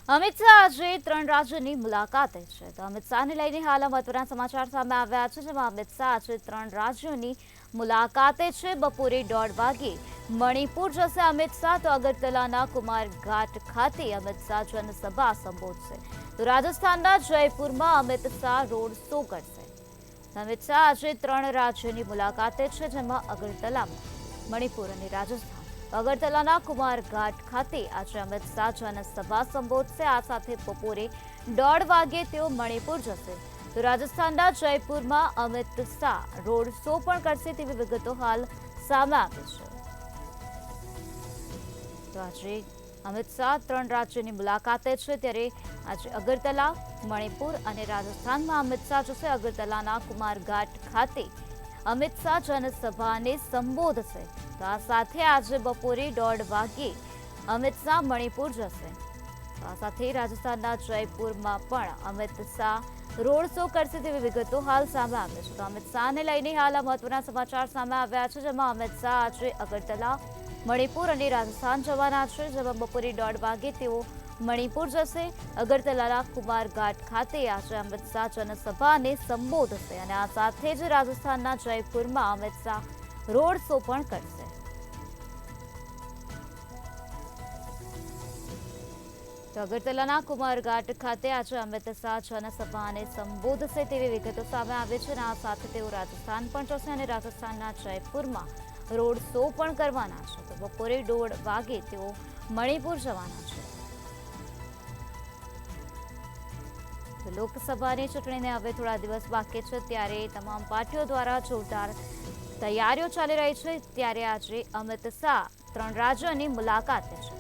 અમિત શાહ આજે 3 રાજ્યોની મુલાકાતે છે. તો અમિત શાહને લઈને હાલ મહત્વના સમાચાર સામે આવ્યા છે, જેમાં અમિત શાહ આજે 3 રાજ્યોની મુલાકાતે છે. બપોરે 1:30 વાગે મણિપુર જશે અમિત શાહ. તો અગરતલાના કુમાર ઘાટ ખાતે અમિત શાહ જનસભા સંબોધશે. તો રાજસ્થાનના જયપુરમાં અમિત શાહ રોડ શો કરશે. અમિત શાહ આજે 3 રાજ્યોની મુલાકાતે છે, જેમાં અગરતલામાં મણિપુર અને રાજસ્થાન. અગરતલાના કુમાર ઘાટ ખાતે આજે અમિત શાહ જનસભા સંબોધશે. આ સાથે બપોરે 1:30 વાગે તેઓ મણિપુર જશે. તો રાજસ્થાનના જયપુરમાં અમિત શાહ રોડ શો પણ કરશે તેવી વિગતો હાલ સામે આવી છે. તો આજે અમિત શાહ 3 રાજ્યોની મુલાકાતે છે, ત્યારે આજે અગરતલા, મણિપુર અને રાજસ્થાનમાં અમિત શાહ જશે. અગરતલાના કુમાર ઘાટ ખાતે અમિત શાહ જનસભાને સંબોધશે. તો આ સાથે આજે બપોરે 1:30 વાગે અમિત શાહ મણિપુર જશે. આ સાથે રાજસ્થાનના જયપુરમાં પણ અમિત શાહ રોડ શો કરશે તેવી વિગતો હાલ સામે આવે છે. તો અમિત શાહને લઈને હાલ મહત્વના સમાચાર સામે આવ્યા છે, જેમાં અમિત શાહ આજે અગરતલા, મણિપુર અને રાજસ્થાન જવાના છે, જેમાં બપોરે 1:30 વાગે તેઓ મણિપુર જશે. અગરતલાના કુમાર ઘાટ ખાતે આજે અમિત શાહ જનસભાને સંબોધશે અને આ સાથે જ રાજસ્થાનના જયપુરમાં અમિત શાહ રોડ શો પણ કરશે. તો અગરતલાના કુમાર ઘાટ ખાતે આજે અમિત શાહ જનસભાને સંબોધશે તેવી વિગતો સામે આવે છે અને આ સાથે તેઓ રાજસ્થાન પણ જશે અને રાજસ્થાનના જયપુરમાં રોડ શો પણ કરવાના છે. તો બપોરે 1:30 વાગે તેઓ મણિપુર જવાના છે. તો લોકસભાની ચૂંટણીને હવે થોડા દિવસ બાકી છે, ત્યારે તમામ પાર્ટીઓ દ્વારા જોરદાર તૈયારીઓ ચાલી રહી છે. ત્યારે આજે અમિત શાહ 3 રાજ્યોની મુલાકાતે છે.